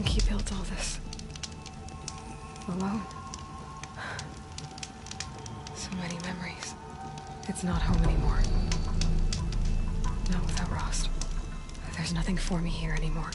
He built all this alone. So many memories. It's not home anymore. Not without Rost. There's nothing for me here anymore.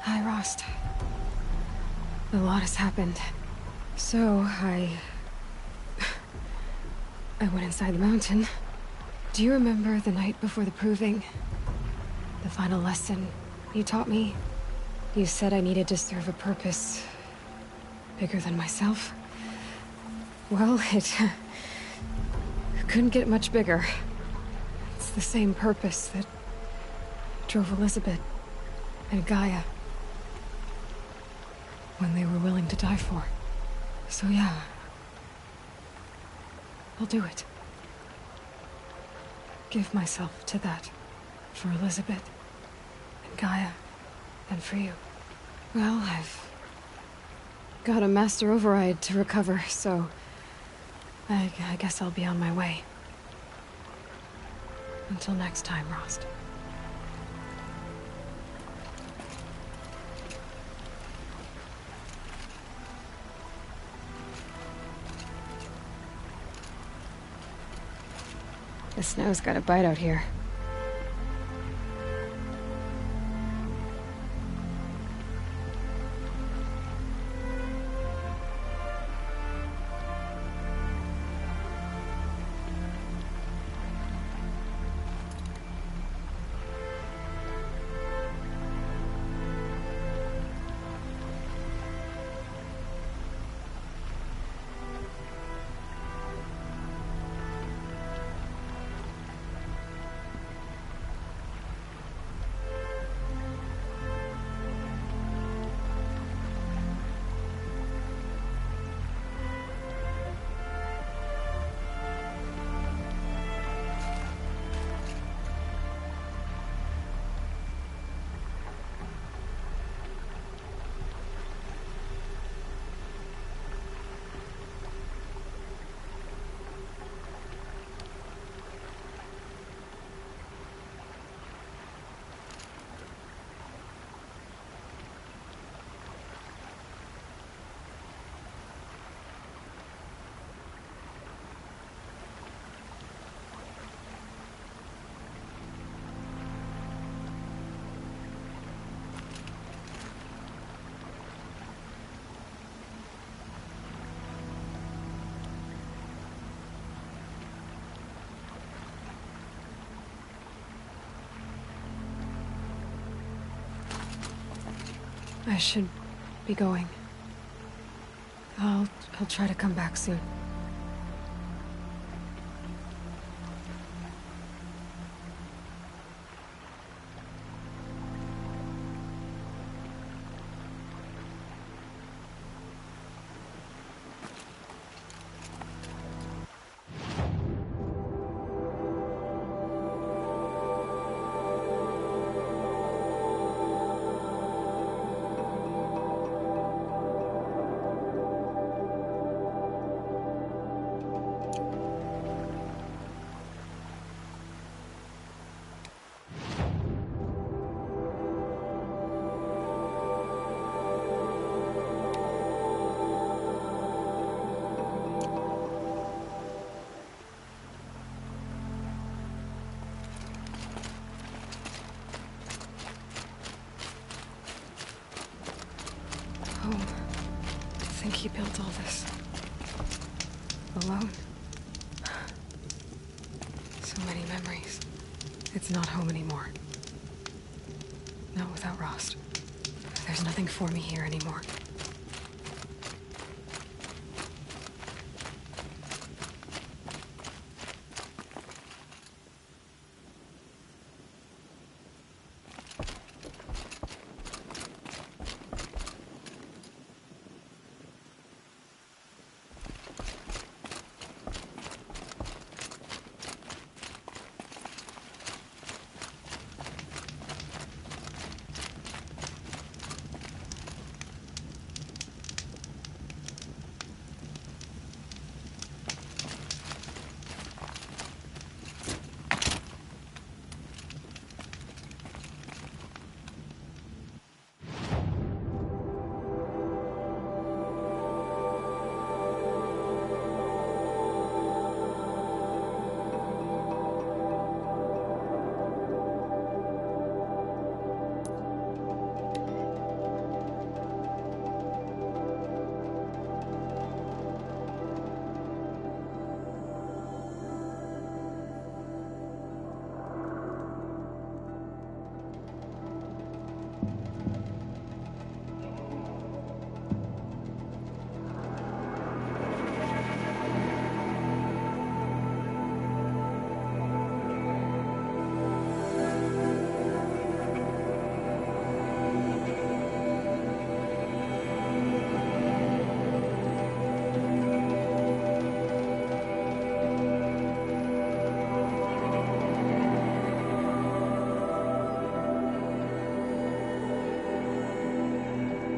Hi, Rost. A lot has happened. So, I went inside the mountain. Do you remember the night before the proving? The final lesson you taught me? You said I needed to serve a purpose bigger than myself. Well, it couldn't get much bigger. It's the same purpose that drove Elizabeth and Gaia when they were willing to die for. So yeah, I'll do it. Give myself to that. For Elizabeth, and Gaia, and for you. Well, I've got a master override to recover, so I guess I'll be on my way. Until next time, Rost. The snow's got a bite out here. I should be going. I'll try to come back soon. he built all this. Alone. So many memories. It's not home anymore. Not without Rost. There's nothing for me here anymore.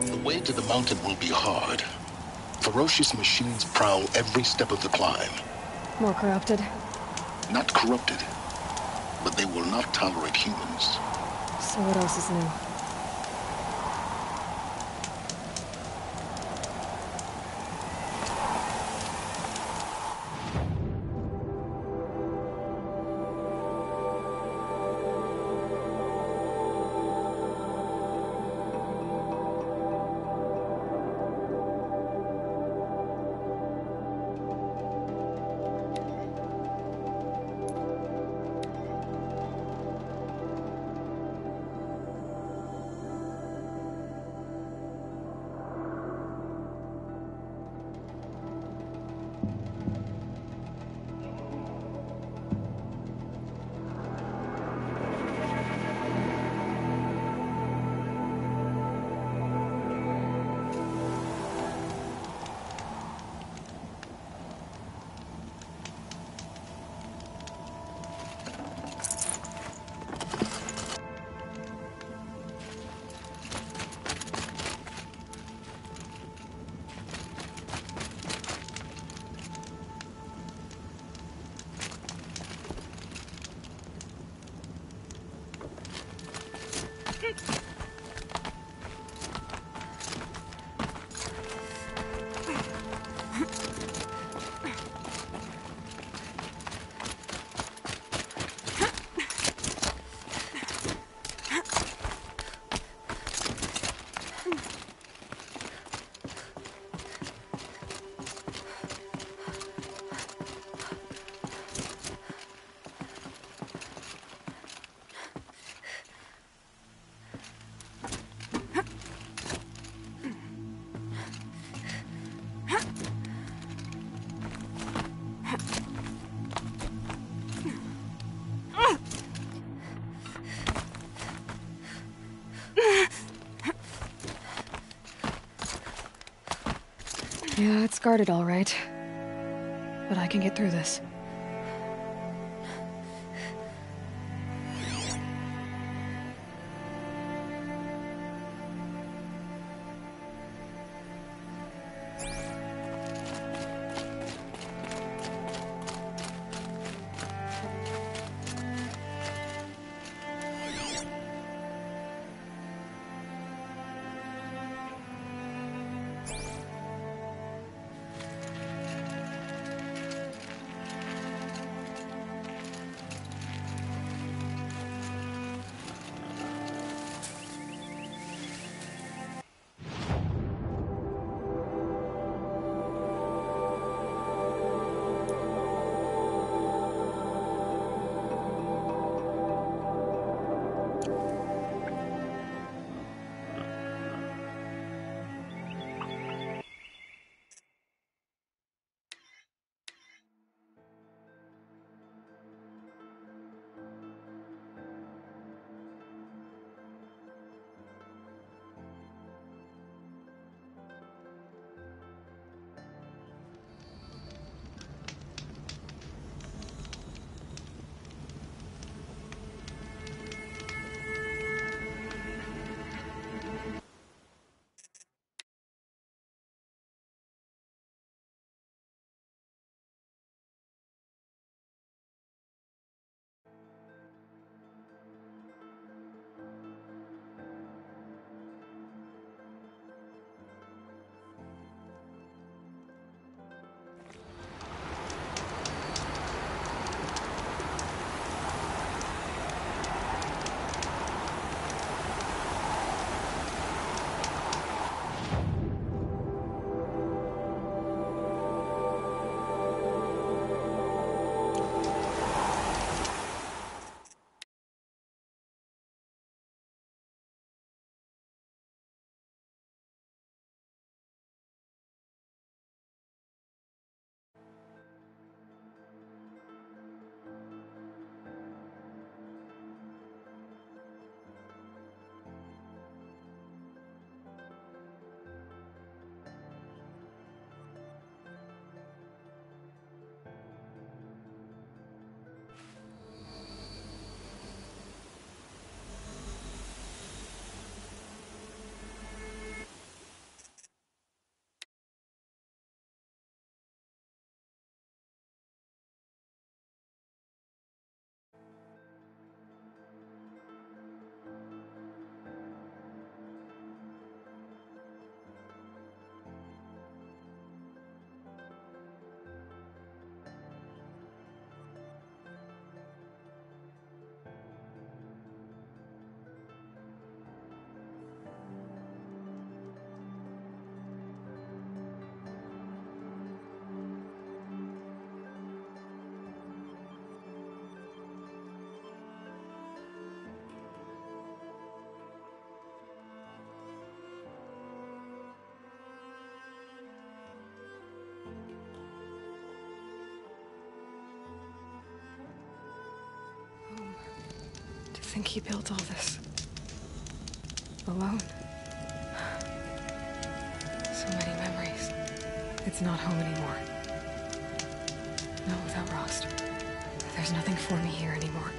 The way to the mountain will be hard. Ferocious machines prowl every step of the climb. More corrupted? Not corrupted, but they will not tolerate humans. So what else is new? Yeah, it's guarded all right. But I can get through this. think he built all this alone? So many memories. It's not home anymore. Not without Rost. There's nothing for me here anymore.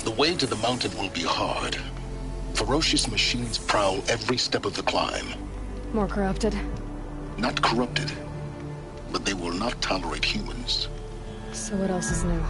The way to the mountain will be hard. Ferocious machines prowl every step of the climb. More corrupted? Not corrupted, but they will not tolerate humans. So what else is new?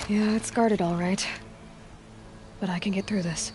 Yeah, it's guarded all right. But I can get through this.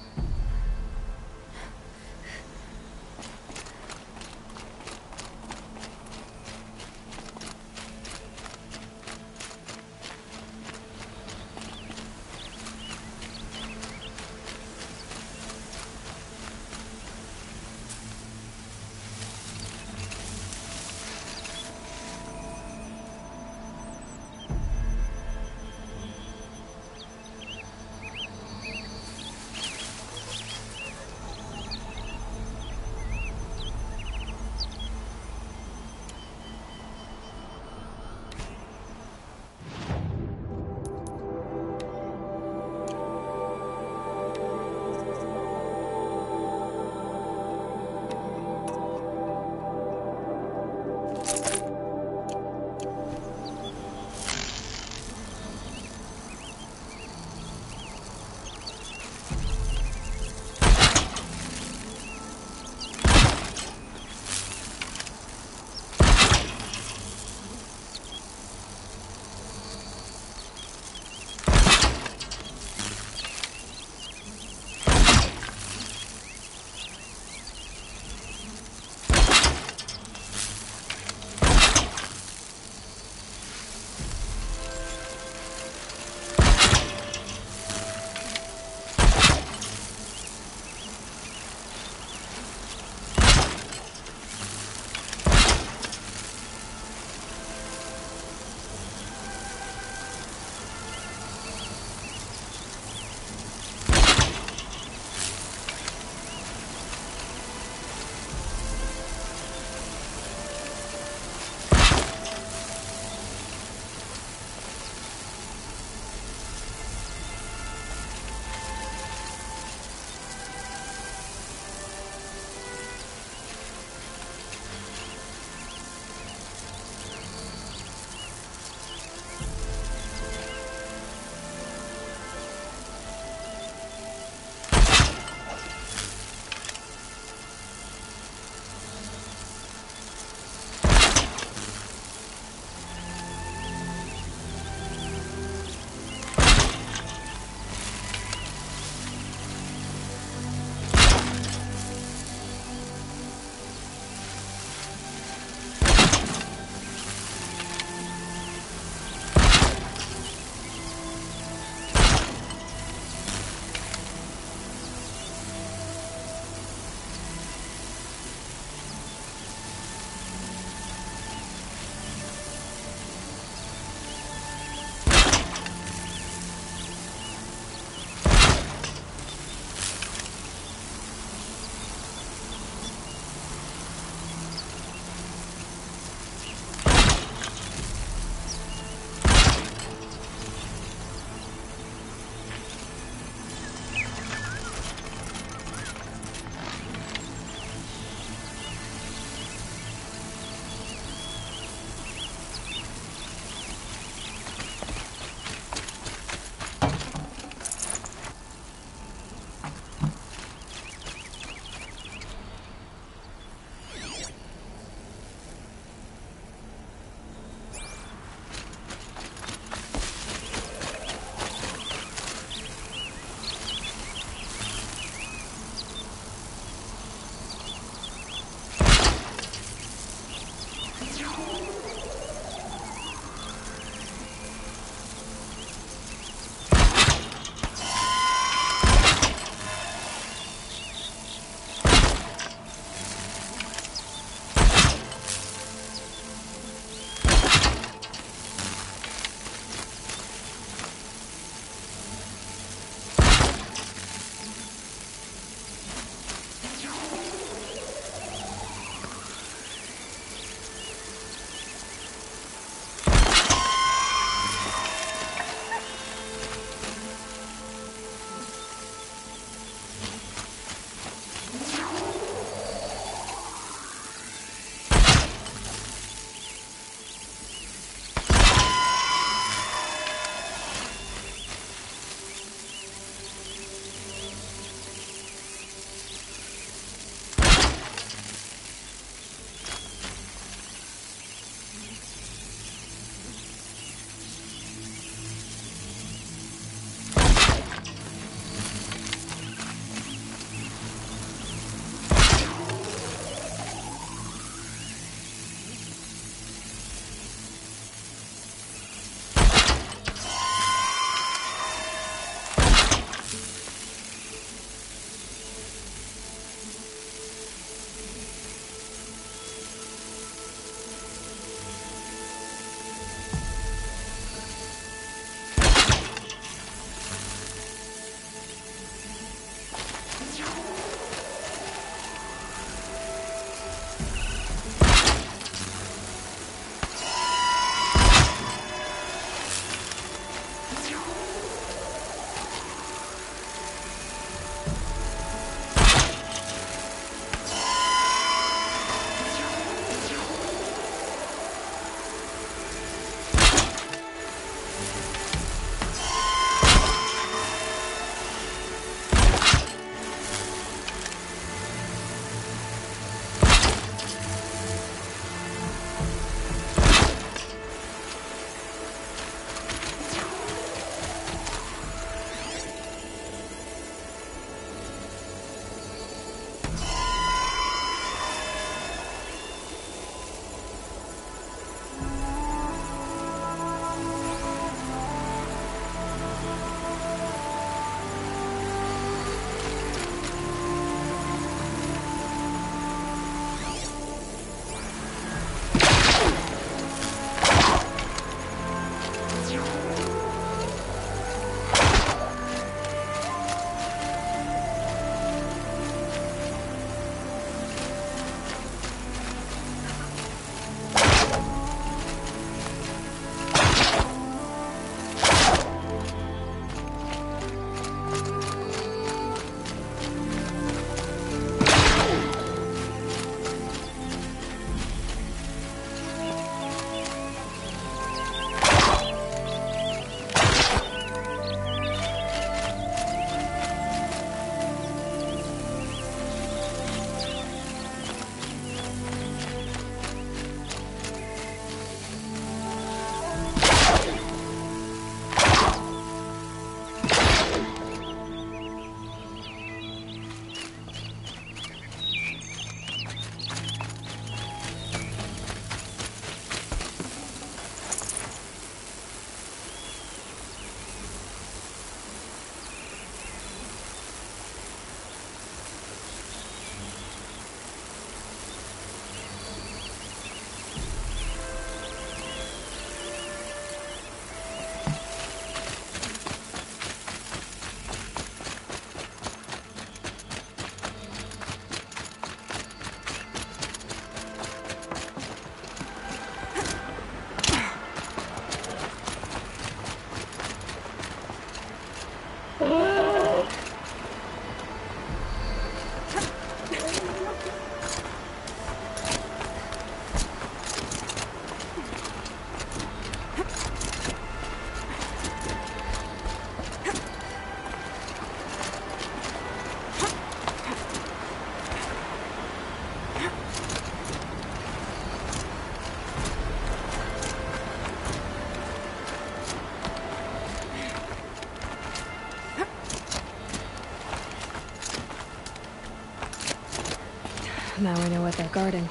Now I know what they're guarding.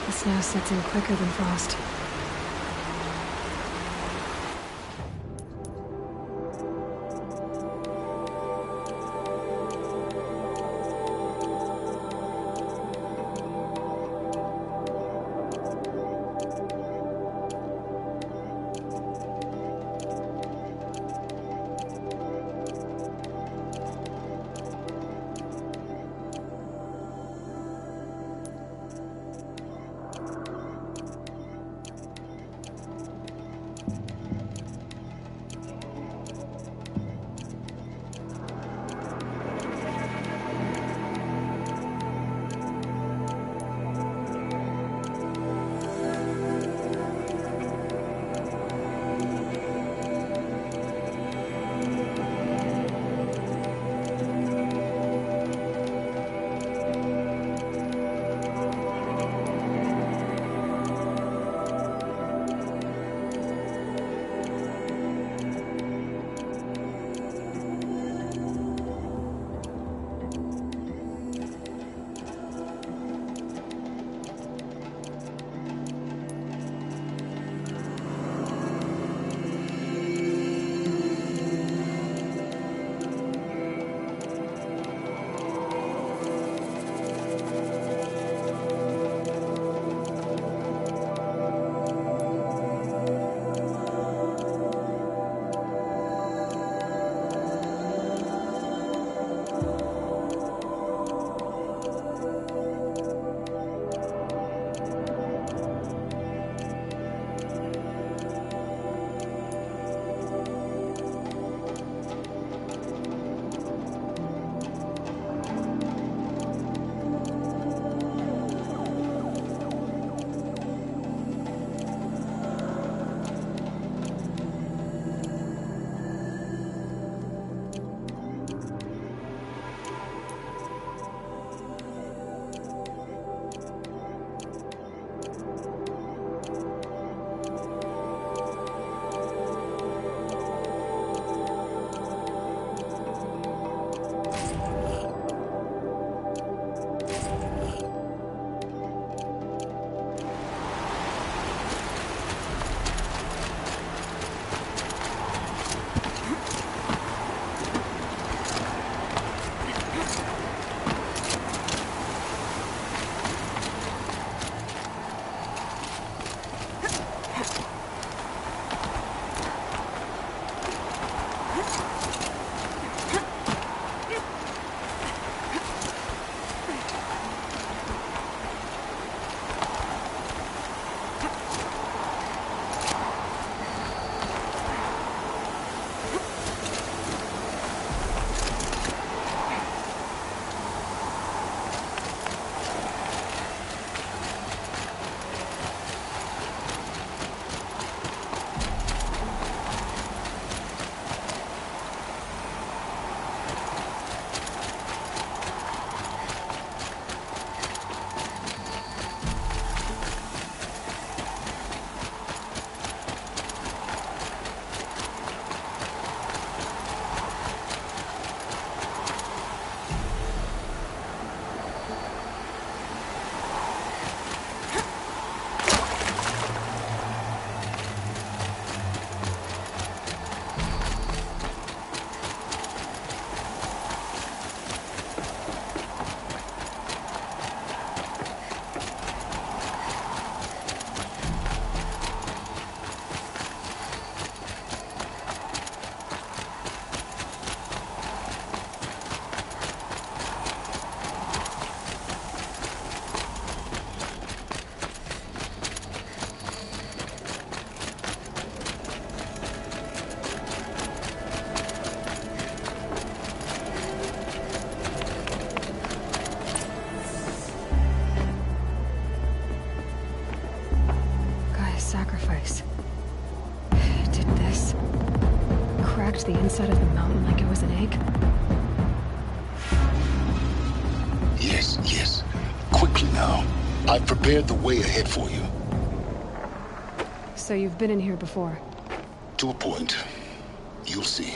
The snow sets in quicker than frost. cracked the inside of the mountain like it was an egg? Yes, yes. Quickly now. I've prepared the way ahead for you. So you've been in here before? To a point. You'll see.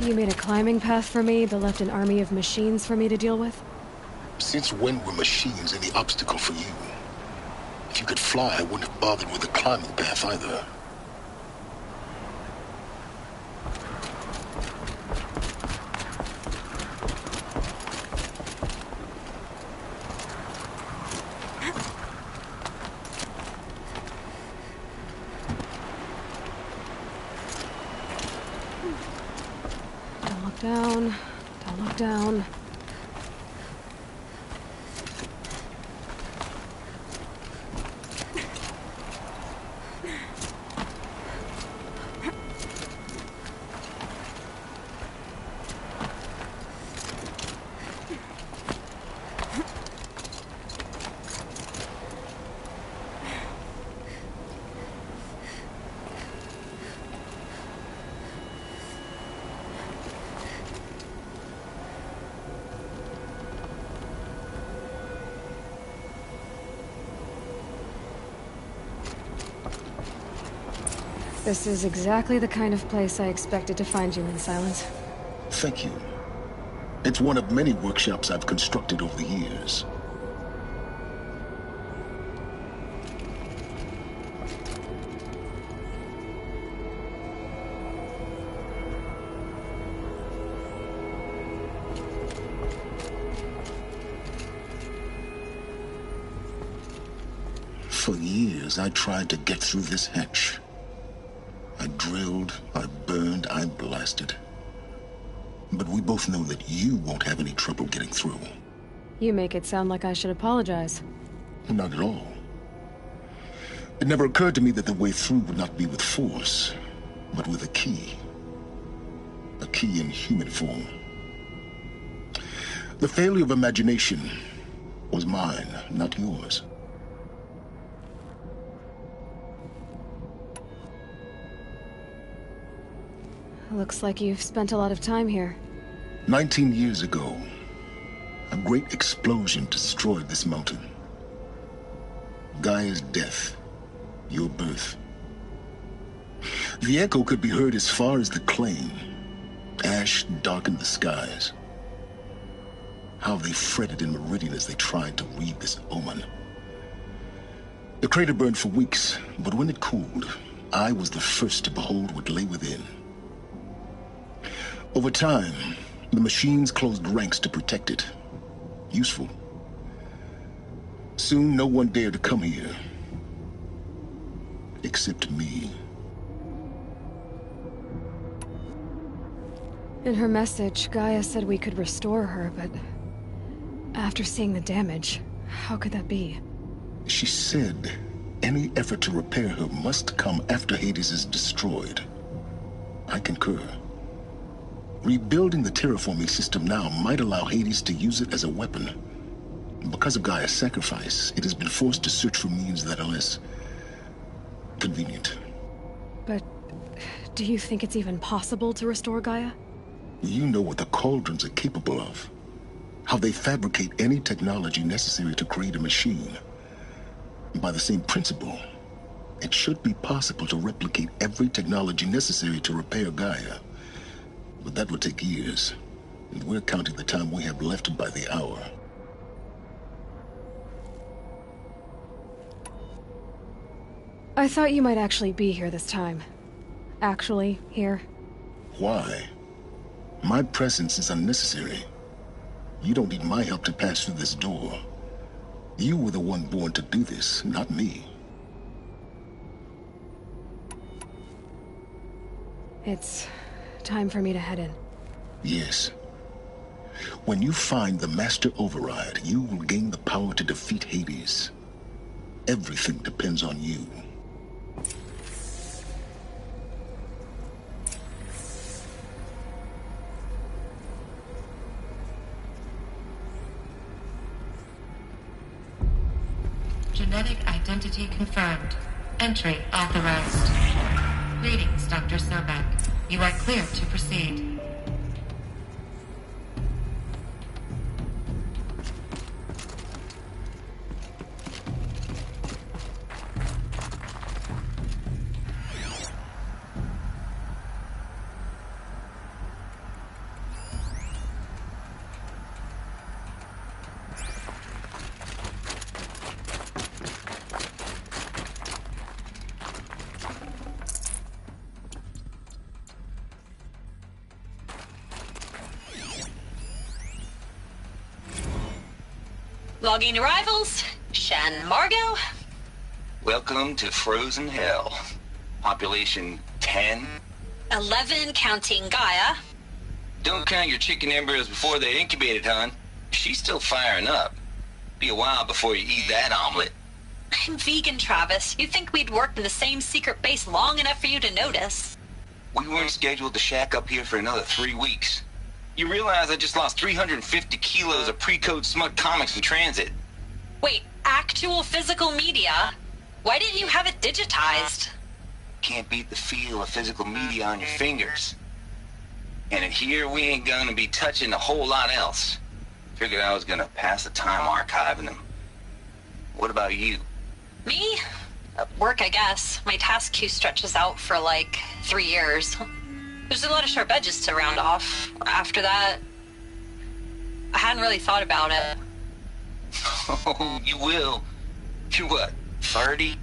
You made a climbing path for me, but left an army of machines for me to deal with? Since when were machines any obstacle for you? If you could fly, I wouldn't have bothered with the climbing path either. Don't look down. Don't look down. This is exactly the kind of place I expected to find you in, Silence. Thank you. It's one of many workshops I've constructed over the years. For years, I tried to get through this hatch. I drilled, I burned, I blasted. But we both know that you won't have any trouble getting through. You make it sound like I should apologize. Not at all. It never occurred to me that the way through would not be with force, but with a key. A key in human form. The failure of imagination was mine, not yours. Looks like you've spent a lot of time here. 19 years ago, a great explosion destroyed this mountain. Gaia's death, your birth. The echo could be heard as far as the claim. Ash darkened the skies. How they fretted in Meridian as they tried to read this omen. The crater burned for weeks, but when it cooled, I was the first to behold what lay within. Over time, the machines closed ranks to protect it. Useful. Soon, no one dared to come here. Except me. In her message, Gaia said we could restore her, but after seeing the damage, how could that be? She said any effort to repair her must come after Hades is destroyed. I concur. Rebuilding the terraforming system now might allow Hades to use it as a weapon. Because of Gaia's sacrifice, it has been forced to search for means that are less convenient. But do you think it's even possible to restore Gaia? You know what the Cauldrons are capable of. How they fabricate any technology necessary to create a machine. By the same principle, it should be possible to replicate every technology necessary to repair Gaia. But that would take years, and we're counting the time we have left by the hour. I thought you might actually be here this time. Actually, here. Why? My presence is unnecessary. You don't need my help to pass through this door. You were the one born to do this, not me. It's time for me to head in. Yes. When you find the Master Override, you will gain the power to defeat Hades. Everything depends on you. Genetic identity confirmed. Entry authorized. Greetings, Dr. Sobek. You are clear to proceed. Logging arrivals. Shen Margot. Welcome to Frozen Hell. Population 10. 11 counting Gaia. Don't count your chicken embryos before they're incubated, hon. She's still firing up. Be a while before you eat that omelet. I'm vegan, Travis. You'd think we'd worked in the same secret base long enough for you to notice. We weren't scheduled to shack up here for another 3 weeks. You realize I just lost 350 kilos of pre-code smut comics in transit. Wait, actual physical media? Why didn't you have it digitized? Can't beat the feel of physical media on your fingers. And in here, we ain't gonna be touching a whole lot else. Figured I was gonna pass the time archiving them. What about you? Me? Work, I guess. My task queue stretches out for like 3 years. There's a lot of sharp edges to round off. After that, I hadn't really thought about it. Oh, you will. You're what, 30?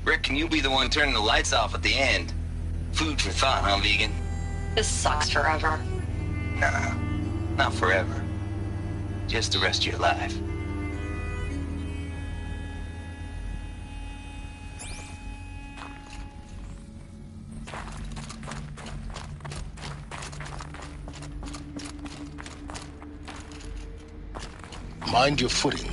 Reckon you'll be the one turning the lights off at the end. Food for thought, huh, vegan? This sucks forever. Nah, not forever. Just the rest of your life. Mind your footing.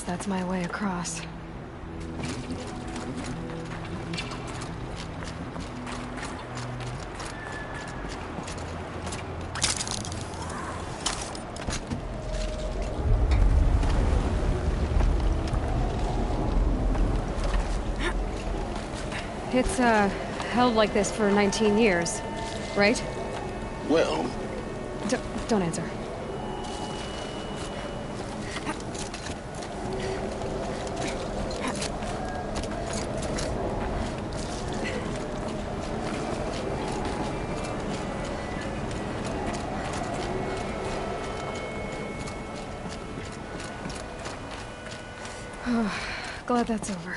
That's my way across. It's, held like this for 19 years, right? Well... Don't answer. Glad that's over.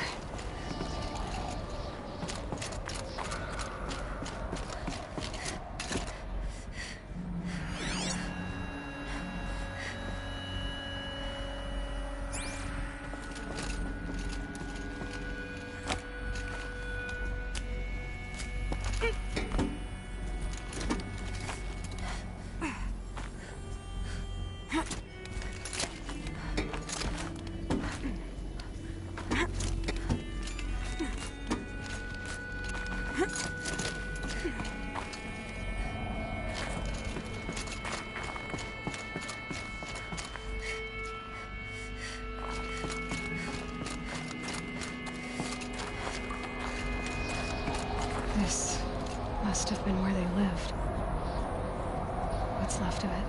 Must have been where they lived. What's left of it.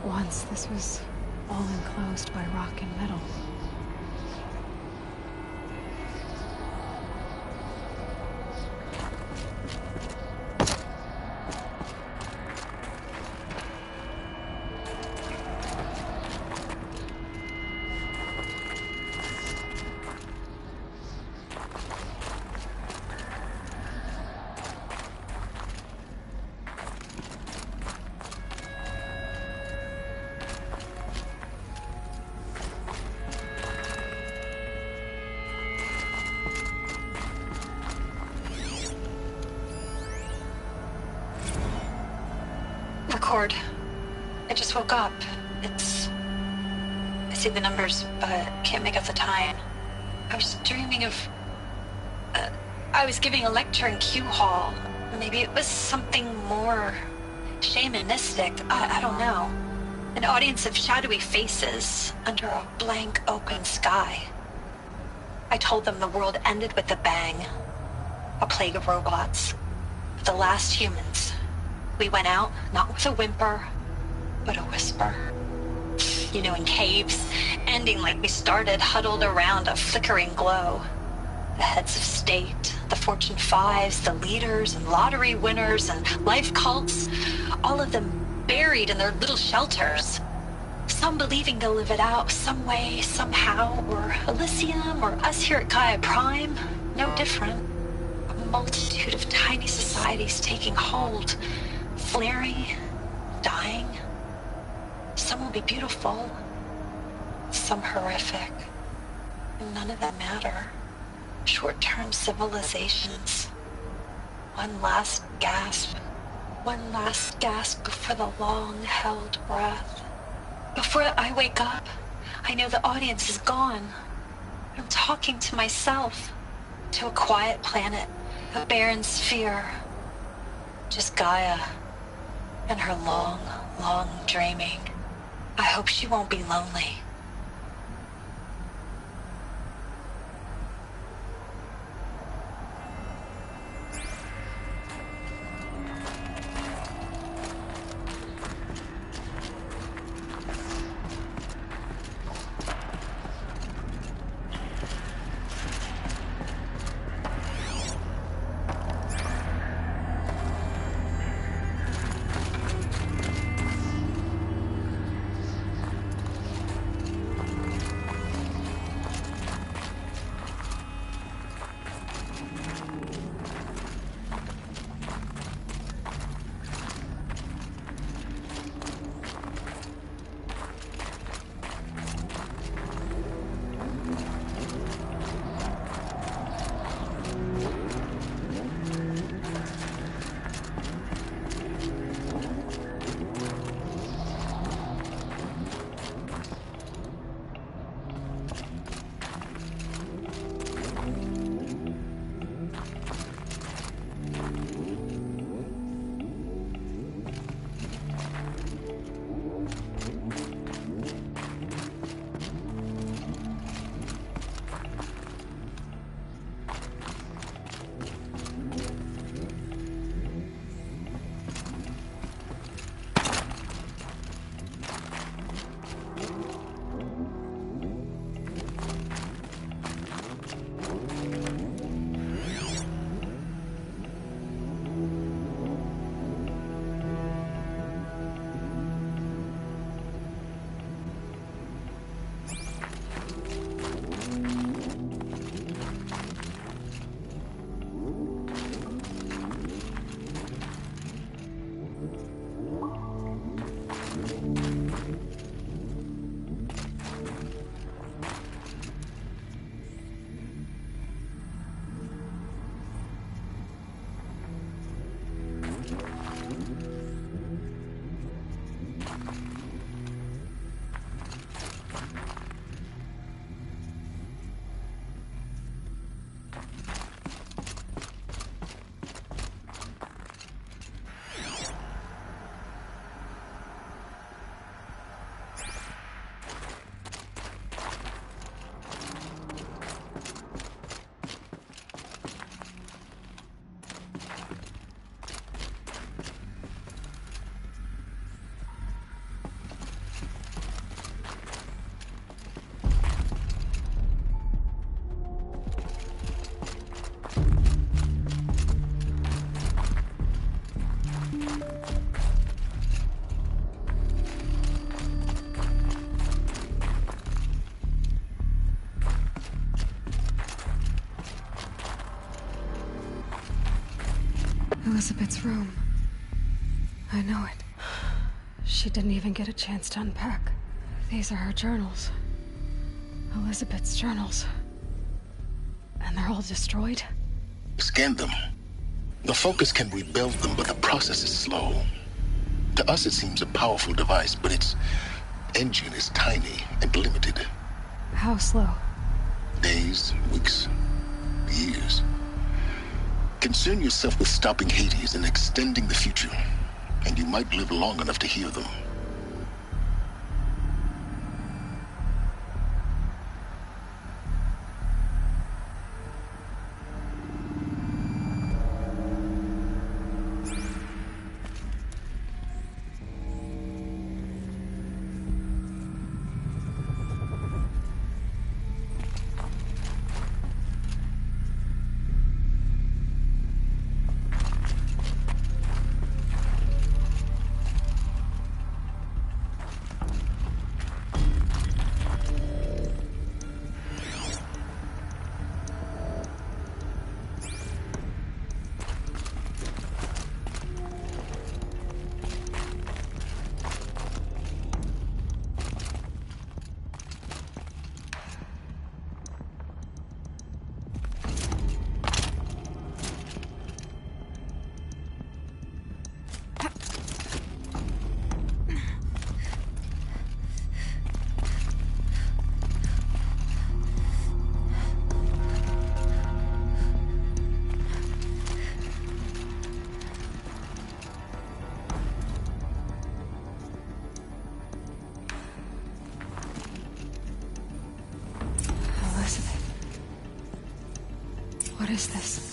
Once this was all enclosed by rock and metal. Record. I just woke up. I see the numbers, but can't make out the time. I was dreaming of... I was giving a lecture in Q Hall. Maybe it was something more shamanistic. I don't know. An audience of shadowy faces under a blank open sky. I told them the world ended with a bang. A plague of robots. The last humans. We went out, not with a whimper, but a whisper. You know, in caves, ending like we started, huddled around a flickering glow. The heads of state, the Fortune 5s, the leaders and lottery winners and life cults, all of them buried in their little shelters. Some believing they'll live it out some way, somehow, or Elysium, or us here at Gaia Prime, no different. A multitude of tiny societies taking hold, flaring, dying. Some will be beautiful, some horrific, and none of them matter. Short-term civilizations. One last gasp before the long-held breath. Before I wake up, I know the audience is gone. I'm talking to myself, to a quiet planet, a barren sphere. Just Gaia and her long, long dreaming. I hope she won't be lonely. Elizabeth's room. I know it. She didn't even get a chance to unpack. These are her journals. Elizabeth's journals. And they're all destroyed? Scan them. The Focus can rebuild them, but the process is slow. To us, it seems a powerful device, but its engine is tiny and limited. How slow? Days, weeks, years. Concern yourself with stopping Hades and extending the future, and you might live long enough to hear them. What is this?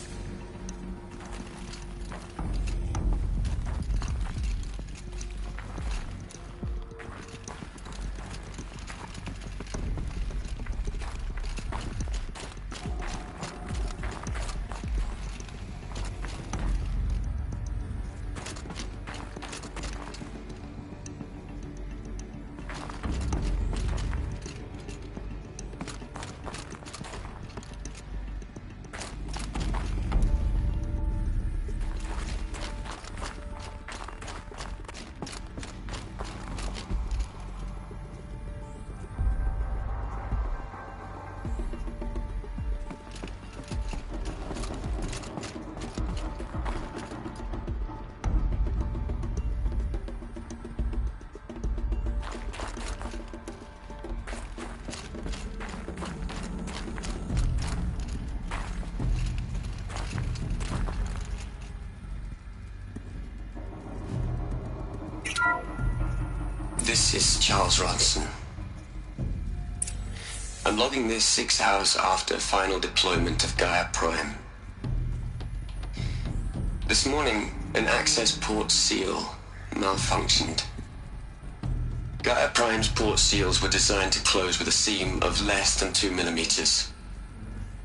This is Charles Ronson. I'm logging this 6 hours after final deployment of Gaia Prime. This morning, an access port seal malfunctioned. Gaia Prime's port seals were designed to close with a seam of less than 2 millimeters.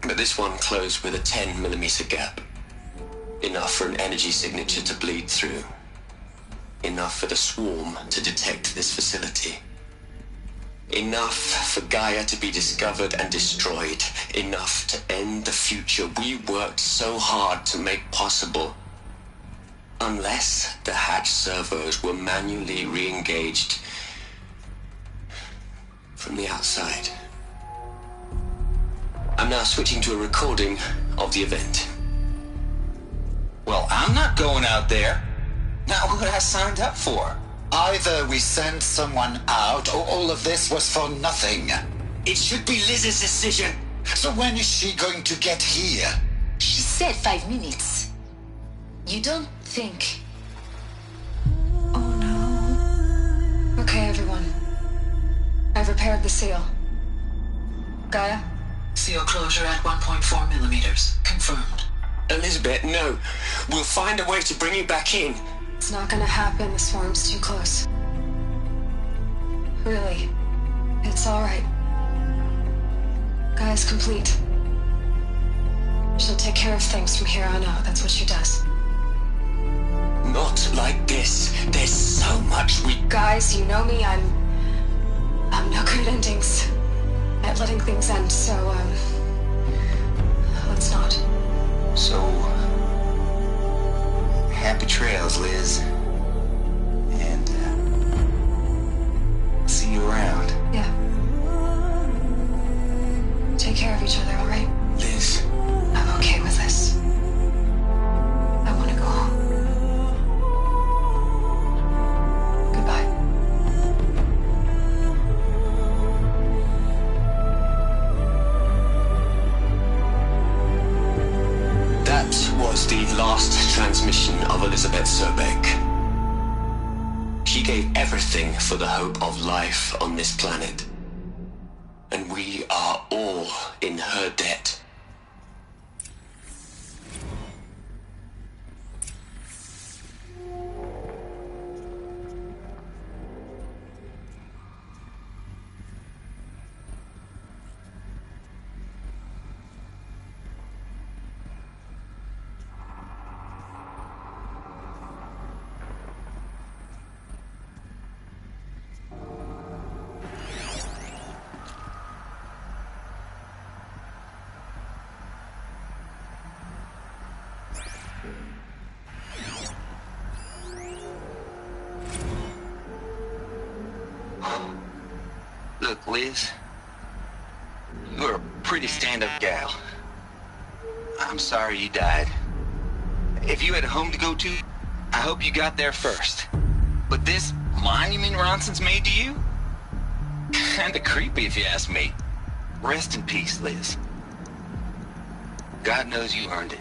But this one closed with a 10 millimeter gap. Enough for an energy signature to bleed through. Enough for the swarm to detect this facility. Enough for Gaia to be discovered and destroyed. Enough to end the future we worked so hard to make possible. Unless the hatch servos were manually re-engaged from the outside. I'm now switching to a recording of the event. Well, I'm not going out there. Not what I signed up for. Either we send someone out, or all of this was for nothing. It should be Liz's decision. So when is she going to get here? She said 5 minutes. You don't think... Oh no. Okay, everyone. I've repaired the seal. Gaia? Seal closure at 1.4 millimeters. Confirmed. Elizabeth, no. We'll find a way to bring you back in. It's not gonna happen. The swarm's too close. Really. It's alright. Gaia's complete. She'll take care of things from here on out. That's what she does. Not like this. There's so much we... Guys, you know me. I'm no good at endings. At letting things end, so, let's not. So, Liz. And, see you around. Yeah. Take care of each other, all right? Liz. I'm okay with this. I want to go home. Goodbye. That was the last transmission of Elizabeth Sobeck. She gave everything for the hope of life on this planet. And we are all in her debt. Look, Liz, you're a pretty stand-up gal. I'm sorry you died. If you had a home to go to, I hope you got there first. But this monument Ronson's made to you? Kinda creepy if you ask me. Rest in peace, Liz. God knows you earned it.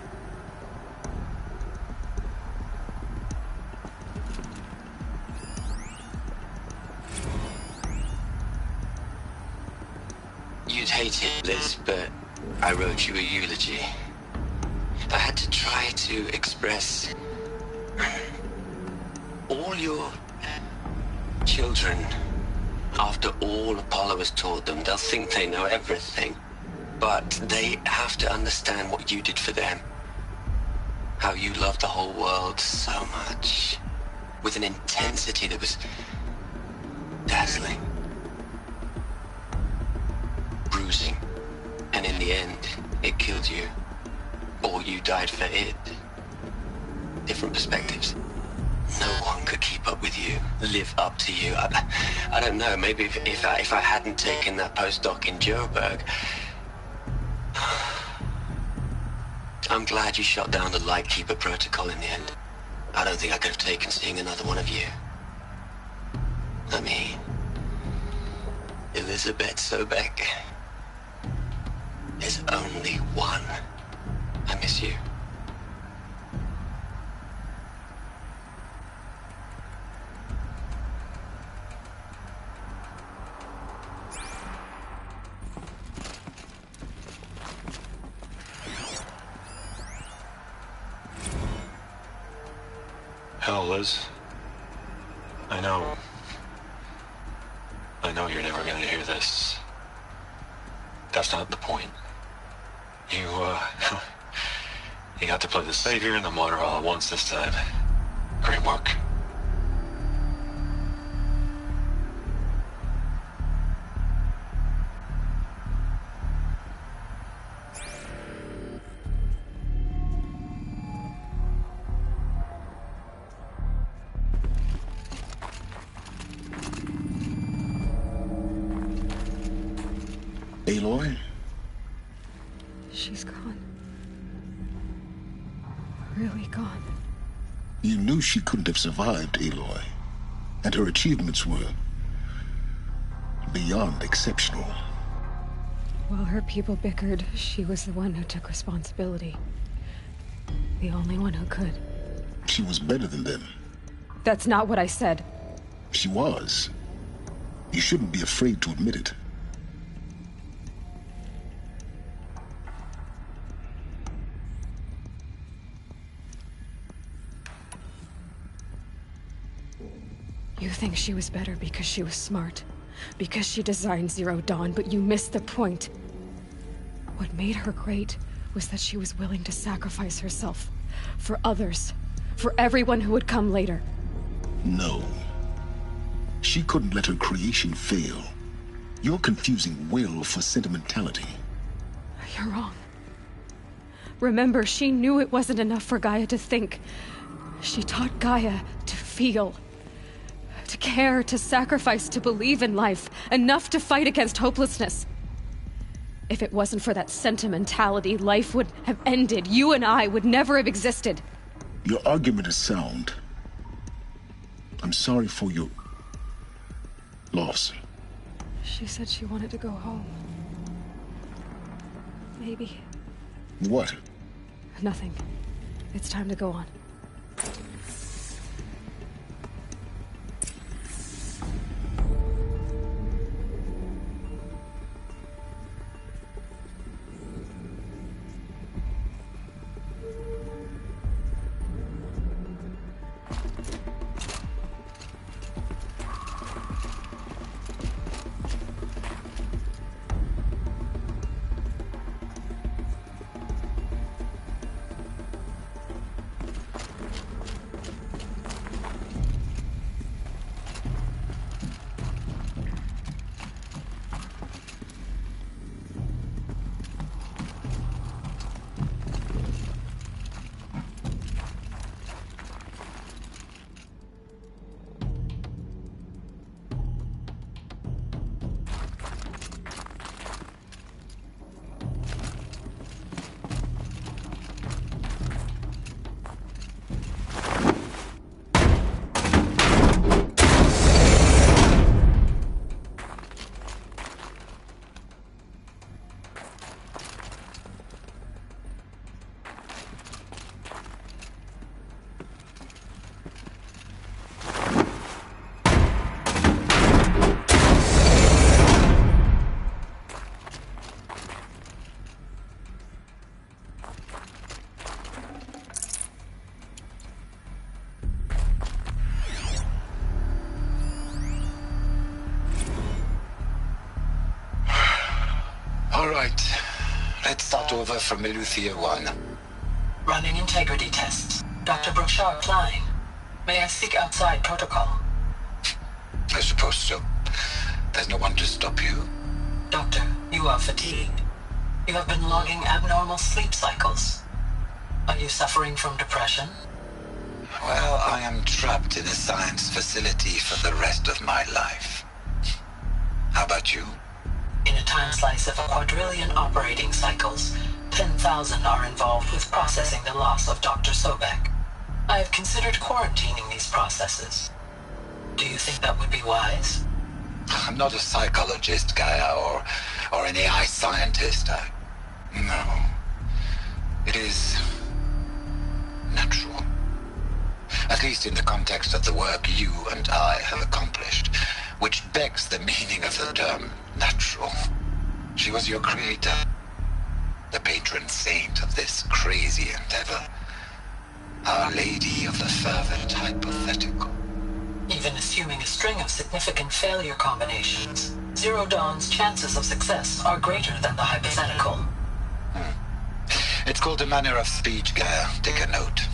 You'd hate it, Liz, but I wrote you a eulogy. I had to try to express all your children. After all Apollo has taught them, they'll think they know everything. But they have to understand what you did for them. How you loved the whole world so much. With an intensity that was dazzling. Bruising. And in the end, it killed you. Or you died for it. Different perspectives. No one could keep up with you, live up to you. I don't know, maybe if I hadn't taken that postdoc in Joburg. I'm glad you shot down the Lightkeeper protocol in the end. I don't think I could have taken seeing another one of you. I mean, Elizabeth Sobeck. There's only one. I miss you. Hell, Liz. I know you're never gonna hear this. That's not the point. You got to play the savior and the martyr all at once this time. Great work. Aloy? She's gone. Really gone. You knew she couldn't have survived, Aloy. And her achievements were beyond exceptional. While her people bickered, she was the one who took responsibility. The only one who could. She was better than them. That's not what I said. She was. You shouldn't be afraid to admit it. You think she was better because she was smart, because she designed Zero Dawn, but you missed the point. What made her great was that she was willing to sacrifice herself for others, for everyone who would come later. No. She couldn't let her creation fail. You're confusing will for sentimentality. You're wrong. Remember, she knew it wasn't enough for Gaia to think. She taught Gaia to feel, to care, to sacrifice, to believe in life, enough to fight against hopelessness. If it wasn't for that sentimentality, life would have ended. You and I would never have existed. Your argument is sound. I'm sorry for your loss. She said she wanted to go home. Maybe. What? Nothing. It's time to go on. All right. Let's start over from Eleuthia 1. Running integrity tests. Dr. Brookshire flying. May I speak outside protocol? I suppose so. There's no one to stop you. Doctor, you are fatigued. You have been logging abnormal sleep cycles. Are you suffering from depression? Well, I am trapped in a science facility for the rest of my life. How about you? In a time slice of 1,250,000,000 operating cycles, 10,000 are involved with processing the loss of Dr. Sobek. I have considered quarantining these processes. Do you think that would be wise? I'm not a psychologist, Gaia, or an AI scientist. No. It is natural. At least in the context of the work you and I have accomplished, which begs the meaning of the term natural. She was your creator, the patron saint of this crazy endeavor, Our Lady of the Fervent Hypothetical. Even assuming a string of significant failure combinations, Zero Dawn's chances of success are greater than the hypothetical. It's called a manner of speech, Gaia. Take a note.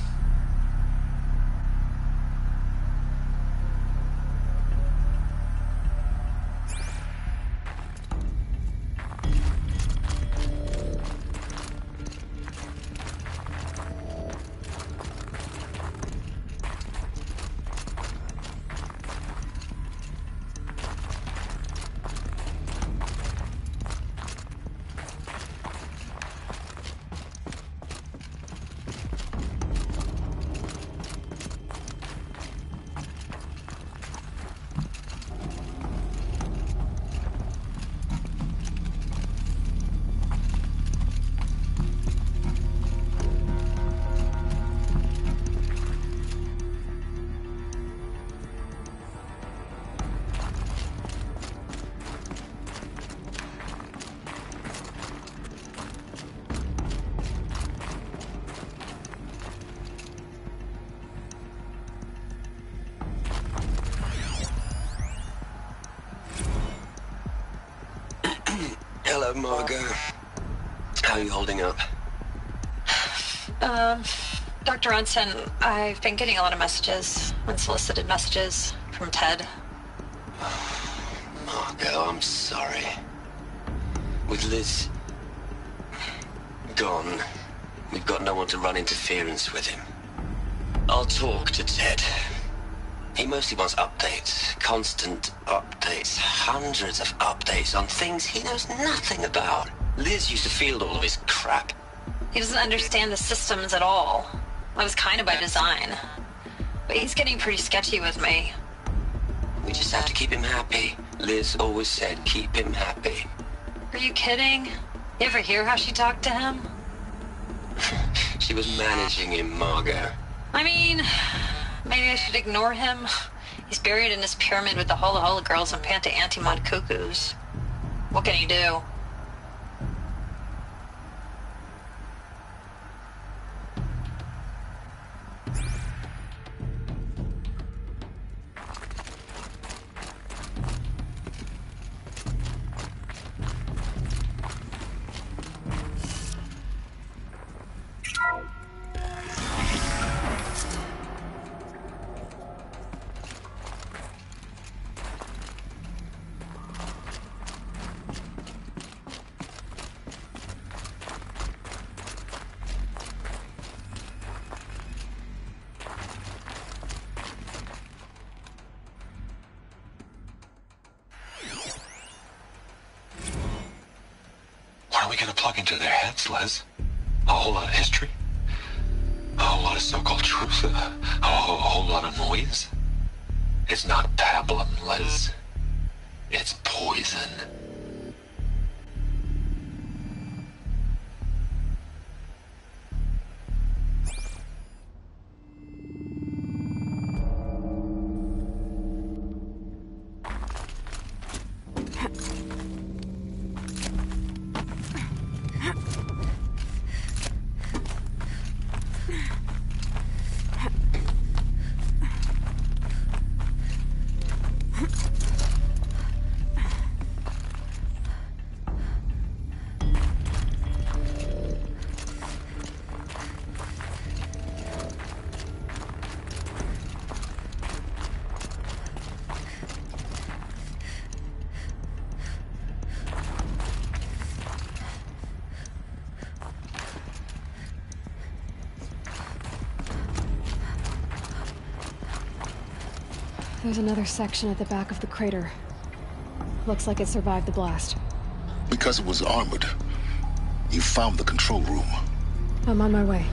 Hello, Margot. How are you holding up? Dr. Ronson, I've been getting a lot of messages, unsolicited messages from Ted. Margot, I'm sorry. With Liz gone, we've got no one to run interference with him. I'll talk to Ted. He mostly wants updates, constant updates, hundreds of updates on things he knows nothing about. Liz used to field all of his crap. He doesn't understand the systems at all. That was kind of by design. But he's getting pretty sketchy with me. We just have to keep him happy. Liz always said keep him happy. Are you kidding? You ever hear how she talked to him? She was managing him, Margot. I mean, maybe I should ignore him. He's buried in his pyramid with the Hola Hola girls and Panta Antimod cuckoos. What can he do? What are we gonna plug into their heads, Liz? A whole lot of history? A whole lot of so-called truth? A whole lot of noise? It's not pablum, Liz. It's poison. There's another section at the back of the crater. Looks like it survived the blast. Because it was armored. You found the control room. I'm on my way.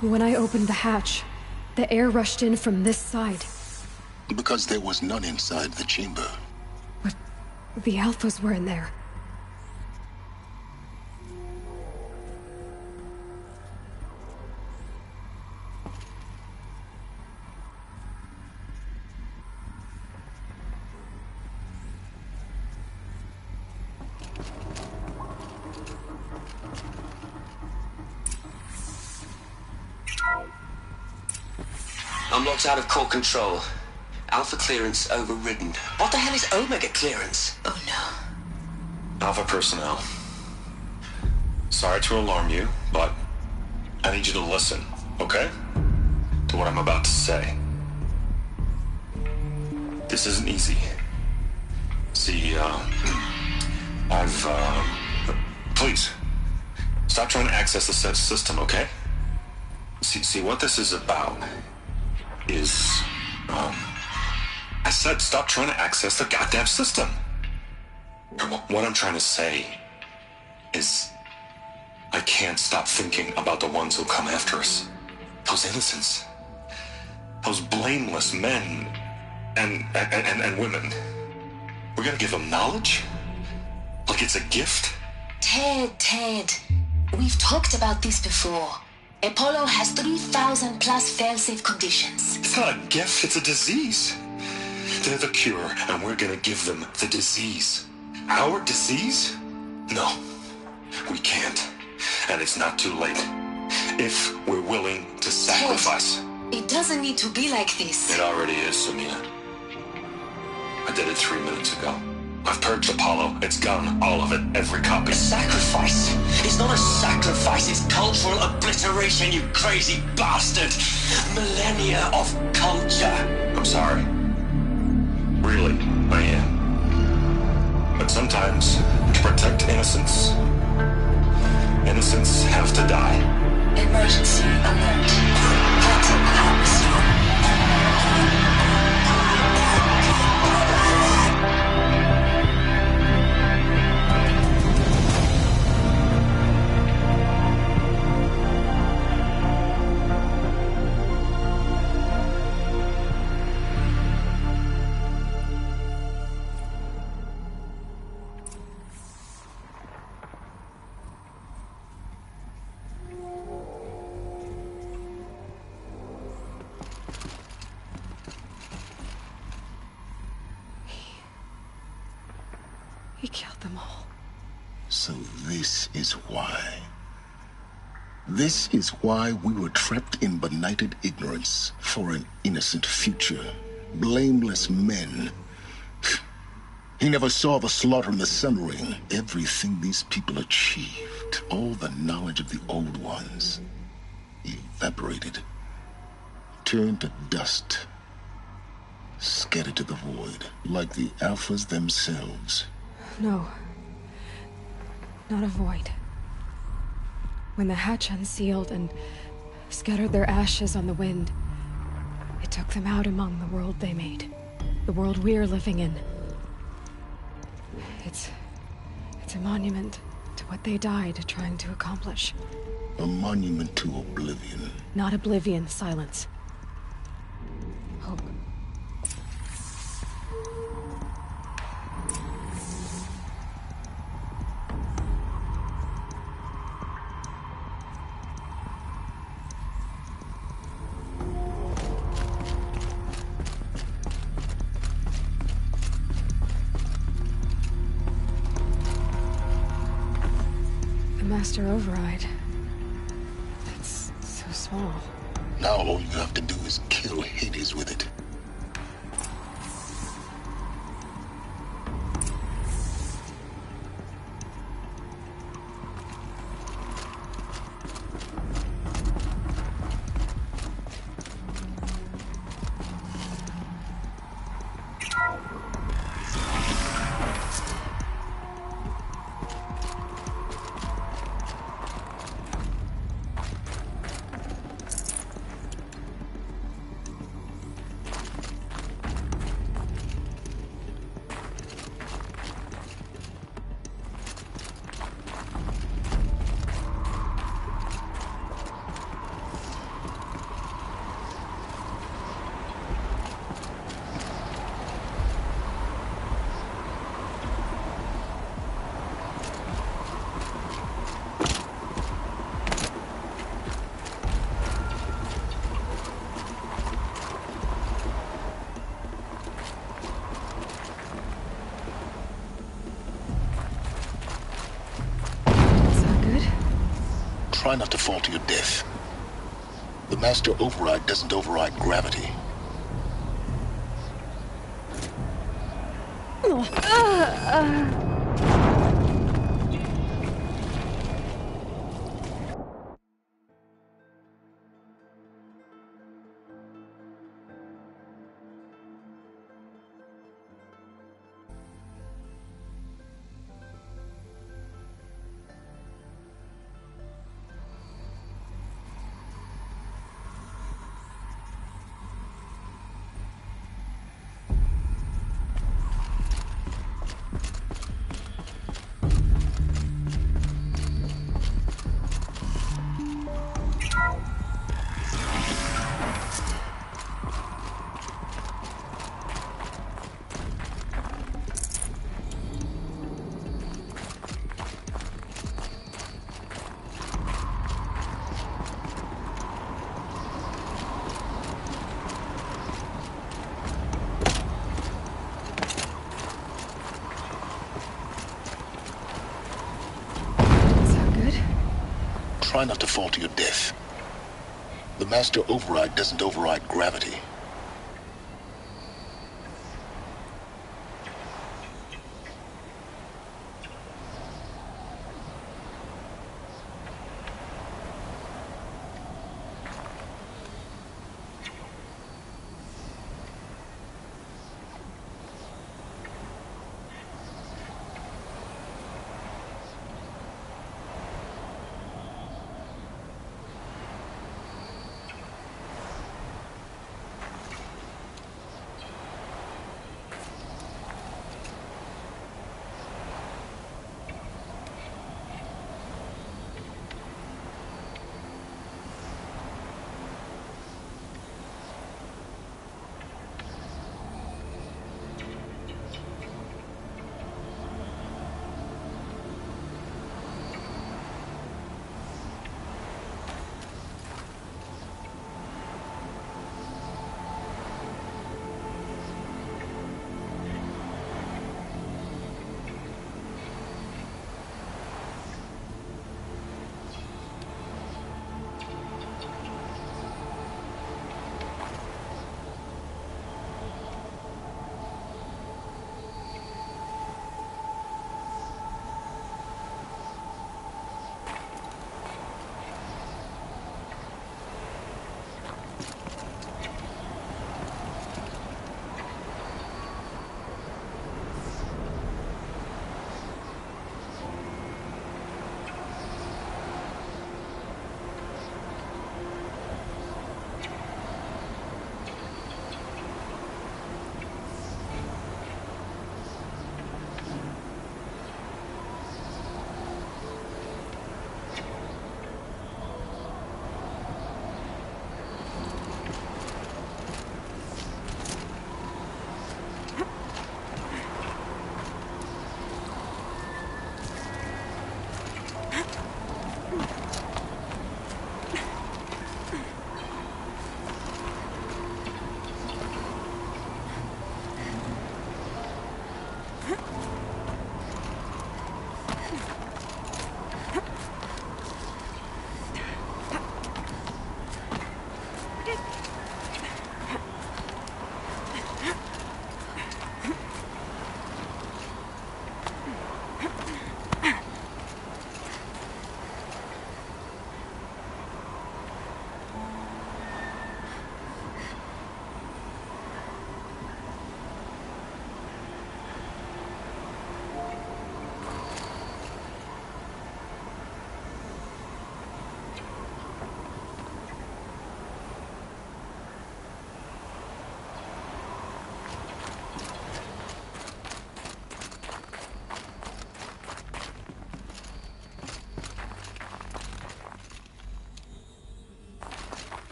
When I opened the hatch, the air rushed in from this side. Because there was none inside the chamber. But the Alphas were in there. Roadblocks out of core control. Alpha clearance overridden. What the hell is Omega clearance? Oh no. Alpha personnel. Sorry to alarm you, but I need you to listen, okay? To what I'm about to say. This isn't easy. See, please, stop trying to access the said system, okay? See, what this is about is, I said stop trying to access the goddamn system. What I'm trying to say is, I can't stop thinking about the ones who come after us. Those innocents. Those blameless men and women. We're gonna give them knowledge? Like it's a gift? Ted. We've talked about this before. Apollo has 3,000 plus fail-safe conditions. It's not a gift, it's a disease. They're the cure, and we're gonna give them the disease. Our disease? No, we can't. And it's not too late. If we're willing to sacrifice. Ted, it doesn't need to be like this. It already is, Samina. I did it 3 minutes ago. I've purged Apollo. It's gone. All of it. Every copy. A sacrifice? It's not a sacrifice. It's cultural obliteration, you crazy bastard. Millennia of culture. I'm sorry. Really, I am. But sometimes, to protect innocence, innocents have to die. Emergency alert. Vital atmosphere. He killed them all. So this is why. This is why we were trapped in benighted ignorance for an innocent future. Blameless men. He never saw the slaughter in the Sun Ring. Everything these people achieved, all the knowledge of the old ones, evaporated, turned to dust, scattered to the void, like the Alphas themselves. No. Not a void. When the hatch unsealed and scattered their ashes on the wind, it took them out among the world they made. The world we're living in. It's a monument to what they died trying to accomplish. A monument to oblivion. Not oblivion, silence. Hope. Master override. That's so small. Now all you have to do is kill Hades with it. Try not to fall to your death. The master override doesn't override gravity. Try not to fall to your death. The master override doesn't override gravity.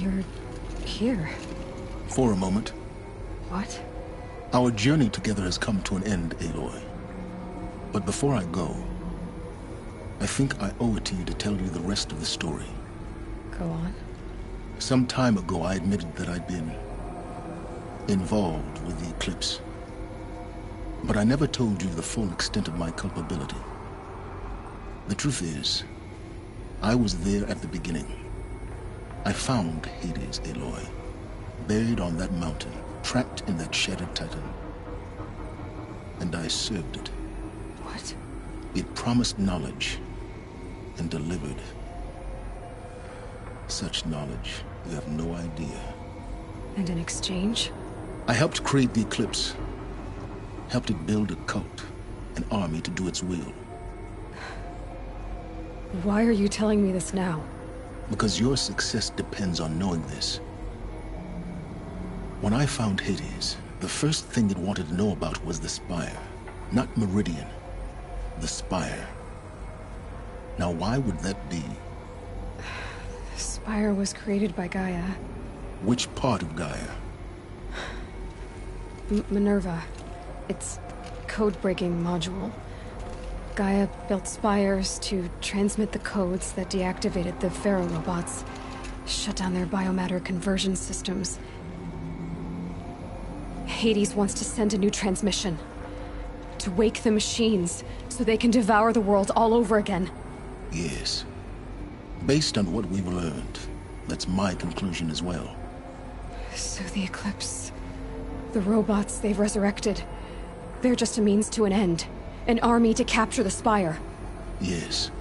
You're here. For a moment. What? Our journey together has come to an end, Aloy. But before I go, I think I owe it to you to tell you the rest of the story. Go on. Some time ago, I admitted that I'd been involved with the eclipse. But I never told you the full extent of my culpability. The truth is, I was there at the beginning. I found Hades, Aloy, buried on that mountain, trapped in that shattered titan. And I served it. What? It promised knowledge and delivered. Such knowledge, you have no idea. And in exchange? I helped create the eclipse. Helped it build a cult, an army to do its will. Why are you telling me this now? Because your success depends on knowing this. When I found Hades, the first thing it wanted to know about was the Spire. Not Meridian. The Spire. Now, why would that be? The Spire was created by Gaia. Which part of Gaia? Minerva. Its code-breaking module. Gaia built spires to transmit the codes that deactivated the Pharaoh robots, shut down their biomatter conversion systems. Hades wants to send a new transmission. To wake the machines, so they can devour the world all over again. Yes. Based on what we've learned, that's my conclusion as well. So the Eclipse... the robots they've resurrected... they're just a means to an end. An army to capture the Spire. Yes.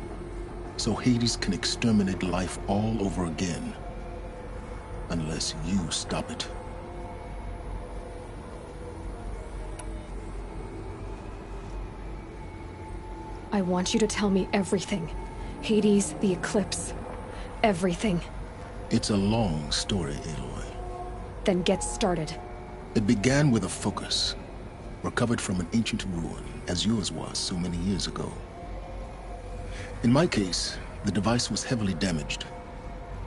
So Hades can exterminate life all over again. Unless you stop it. I want you to tell me everything. Hades, the Eclipse. Everything. It's a long story, Aloy. Then get started. It began with a focus. Recovered from an ancient ruin, as yours was so many years ago. In my case, the device was heavily damaged.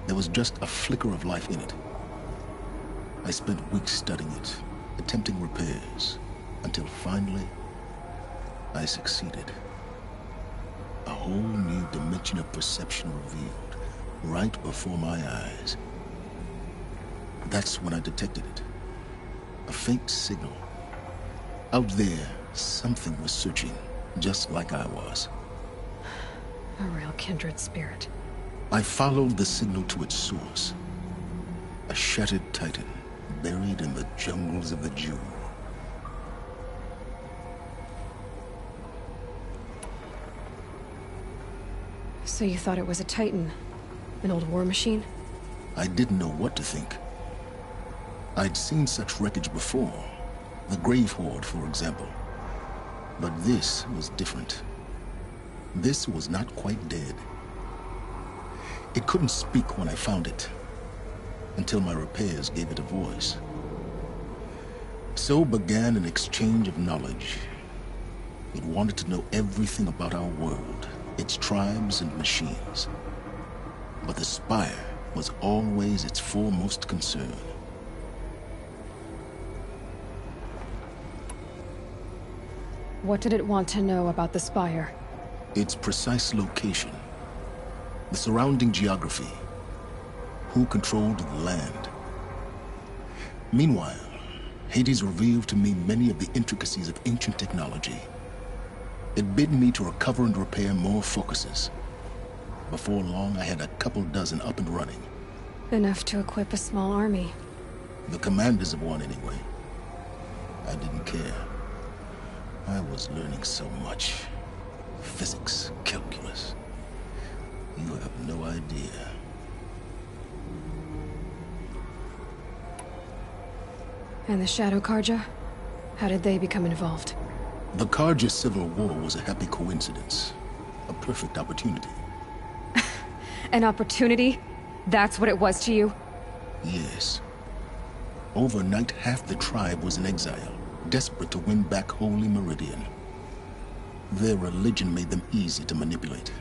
There was just a flicker of life in it. I spent weeks studying it, attempting repairs, until finally, I succeeded. A whole new dimension of perception revealed, right before my eyes. That's when I detected it. A faint signal. Out there, something was searching, just like I was. A real kindred spirit. I followed the signal to its source. A shattered titan, buried in the jungles of the Jew. So you thought it was a titan? An old war machine? I didn't know what to think. I'd seen such wreckage before. The Grave Horde, for example. But this was different. This was not quite dead. It couldn't speak when I found it, until my repairs gave it a voice. So began an exchange of knowledge. It wanted to know everything about our world, its tribes and machines. But the Spire was always its foremost concern. What did it want to know about the Spire? Its precise location, the surrounding geography, who controlled the land. Meanwhile, Hades revealed to me many of the intricacies of ancient technology. It bid me to recover and repair more focuses. Before long, I had a couple dozen up and running. Enough to equip a small army. The commanders of one, anyway. I didn't care. I was learning so much. Physics, calculus. You have no idea. And the Shadow Karja? How did they become involved? The Karja Civil War was a happy coincidence. A perfect opportunity. An opportunity? That's what it was to you? Yes. Overnight, half the tribe was in exile, desperate to win back Holy Meridian. Their religion made them easy to manipulate.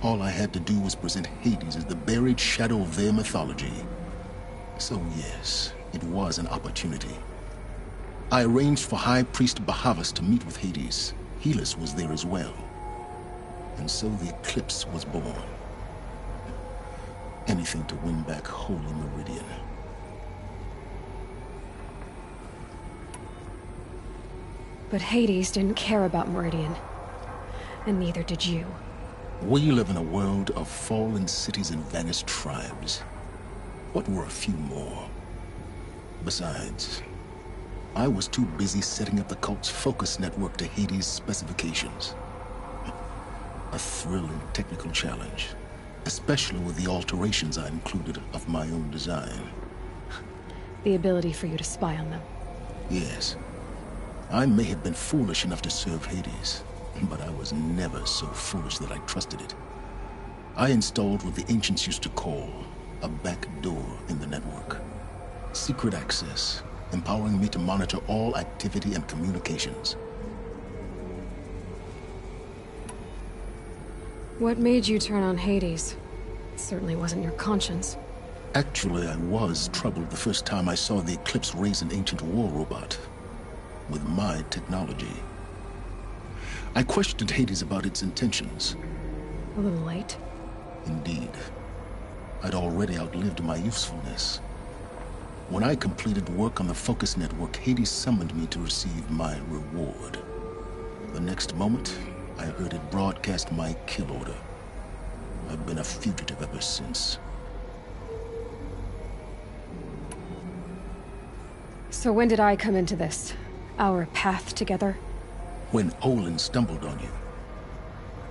All I had to do was present Hades as the buried shadow of their mythology, So yes, it was an opportunity. I arranged for High Priest Bahavas to meet with Hades. Helis was there as well. And so the Eclipse was born. Anything to win back Holy Meridian. But Hades didn't care about Meridian. And neither did you. We live in a world of fallen cities and vanished tribes. What were a few more? Besides, I was too busy setting up the cult's focus network to Hades' specifications. A thrilling technical challenge, especially with the alterations I included of my own design. The ability for you to spy on them. Yes. I may have been foolish enough to serve Hades, but I was never so foolish that I trusted it. I installed what the ancients used to call a back door in the network. Secret access, empowering me to monitor all activity and communications. What made you turn on Hades? It certainly wasn't your conscience. Actually, I was troubled the first time I saw the Eclipse raise an ancient war robot. With my technology. I questioned Hades about its intentions. A little late. Indeed. I'd already outlived my usefulness. When I completed work on the Focus Network, Hades summoned me to receive my reward. The next moment, I heard it broadcast my kill order. I've been a fugitive ever since. So when did I come into this? Our path together? When Olin stumbled on you.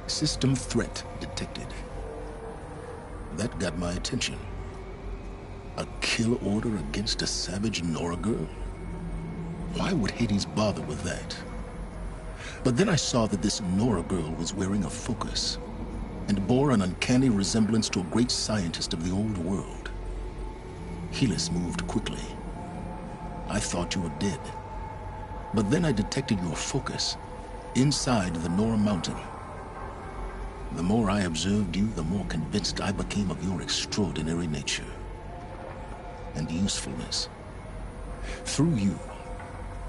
System threat detected. That got my attention. A kill order against a savage Nora girl? Why would Hades bother with that? But then I saw that this Nora girl was wearing a focus, and bore an uncanny resemblance to a great scientist of the old world. Helis moved quickly. I thought you were dead. But then I detected your focus inside the Nora mountain. The more I observed you, the more convinced I became of your extraordinary nature and usefulness. Through you,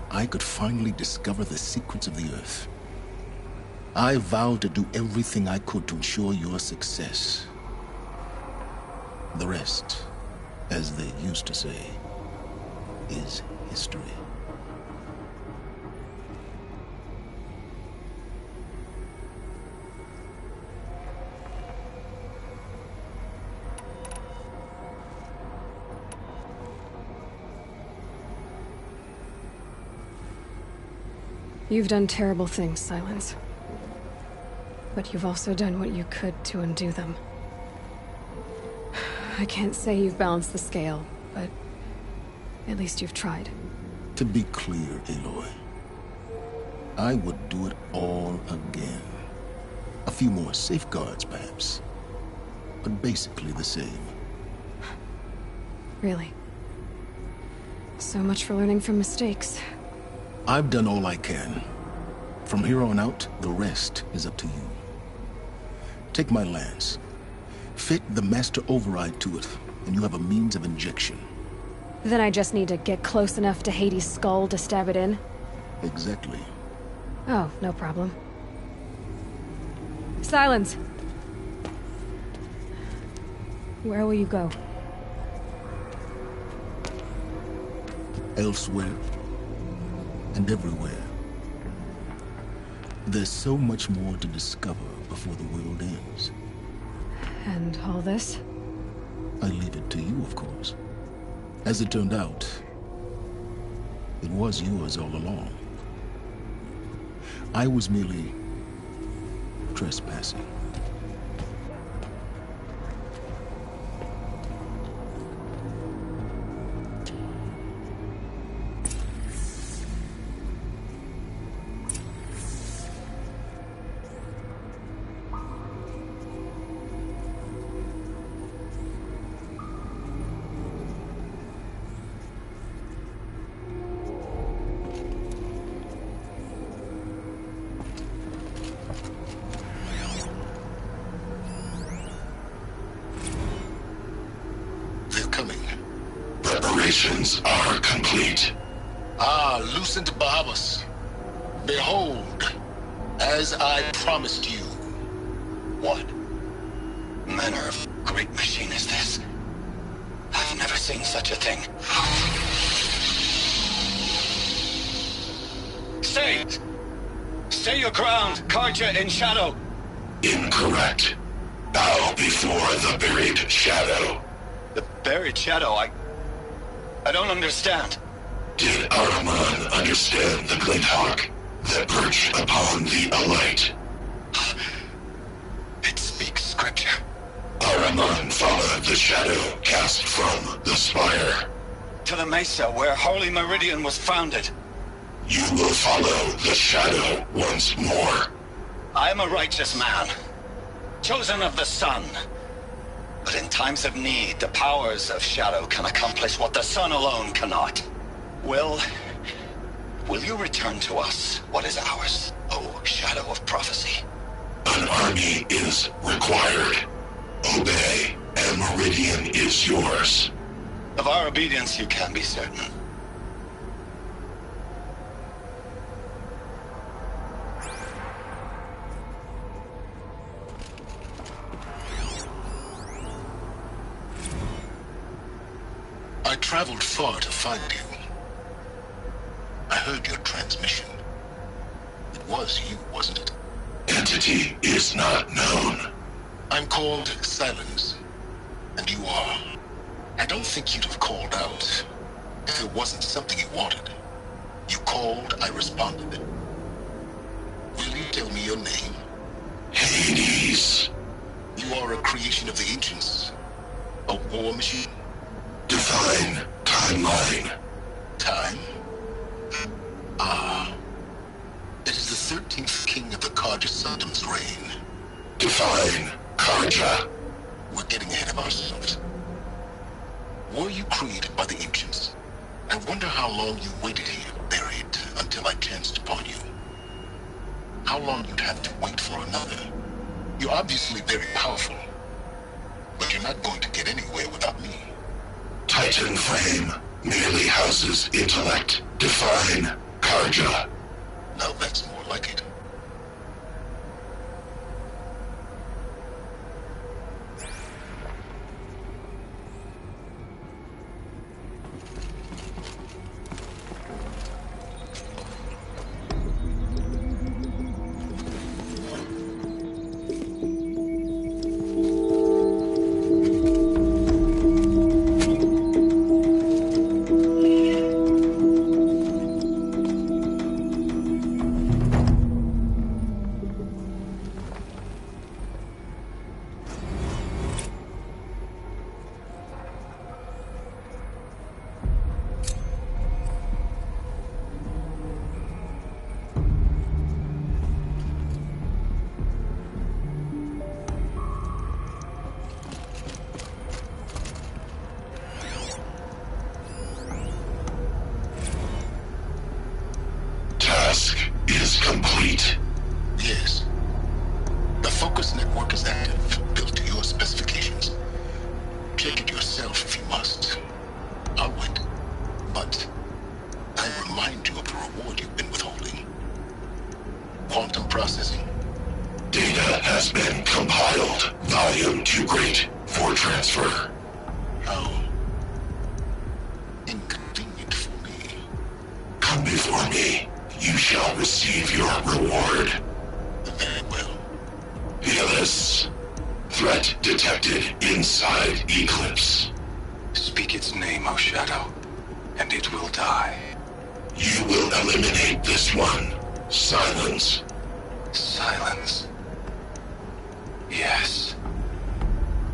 I could finally discover the secrets of the Earth. I vowed to do everything I could to ensure your success. The rest, as they used to say, is history. You've done terrible things, Silence. But you've also done what you could to undo them. I can't say you've balanced the scale, but at least you've tried. To be clear, Aloy, I would do it all again. A few more safeguards, perhaps, but basically the same. Really? So much for learning from mistakes. I've done all I can. From here on out, the rest is up to you. Take my lance. Fit the master override to it, and you have a means of injection. Then I just need to get close enough to Hades' skull to stab it in? Exactly. Oh, no problem. Silence! Where will you go? Elsewhere. And everywhere. There's so much more to discover before the world ends. And all this? I leave it to you, of course. As it turned out, it was yours all along. I was merely trespassing. Preparations are complete. Ah, Lucent Bahamas. Behold, as I promised you. What manner of great machine is this? I've never seen such a thing. Stay! Stay your ground, Karja in shadow! Incorrect. Bow before the buried shadow. The buried shadow? I don't understand. Did Araman understand the glint hawk that perched upon the alight? It speaks scripture. Araman followed the shadow cast from the spire. To the mesa where Holy Meridian was founded. You will follow the shadow once more. I am a righteous man, chosen of the sun. But in times of need, the powers of shadow can accomplish what the sun alone cannot. Will you return to us what is ours, O shadow of prophecy? An army is required. Obey, and Meridian is yours. Of our obedience you can be certain. I traveled far to find you. I heard your transmission. It was you, wasn't it? Entity is not known. I'm called Silence, and you are. I don't think you'd have called out if it wasn't something you wanted. You called, I responded. Will you tell me your name? Hades. You are a creation of the ancients. A war machine? Define timeline. Time? Ah. It is the 13th king of the Karja Sultan's reign. Define Karja. We're getting ahead of ourselves. Were you created by the ancients? I wonder how long you waited here, buried, until I chanced upon you. How long you'd have to wait for another. You're obviously very powerful, but you're not going to get anywhere without me. Titan frame merely houses intellect. Define Karja. Now that's more like it. Complete. Yes. The focus network is active, built to your specifications. Check it yourself if you must. I'll wait. But I remind you of the reward you've been withholding. Quantum processing. Data has been compiled. Volume too great for transfer. How inconvenient for me. Come before me. You shall receive your reward. Very well. Fearless. Threat detected inside Eclipse. Speak its name, O Shadow, and it will die. You will eliminate this one. Silence. Silence. Yes.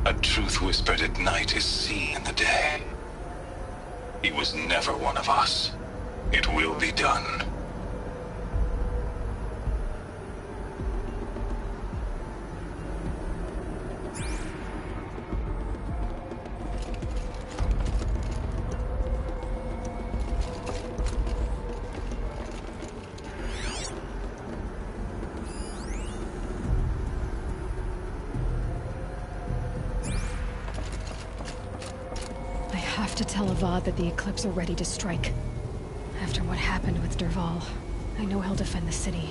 A truth whispered at night is seen in the day. He was never one of us. It will be done. have to tell Avad that the Eclipse are ready to strike. After what happened with Derval, I know he'll defend the city.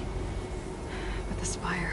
But the Spire...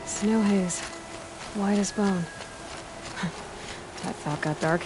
Snow haze. White as bone. That thought got dark.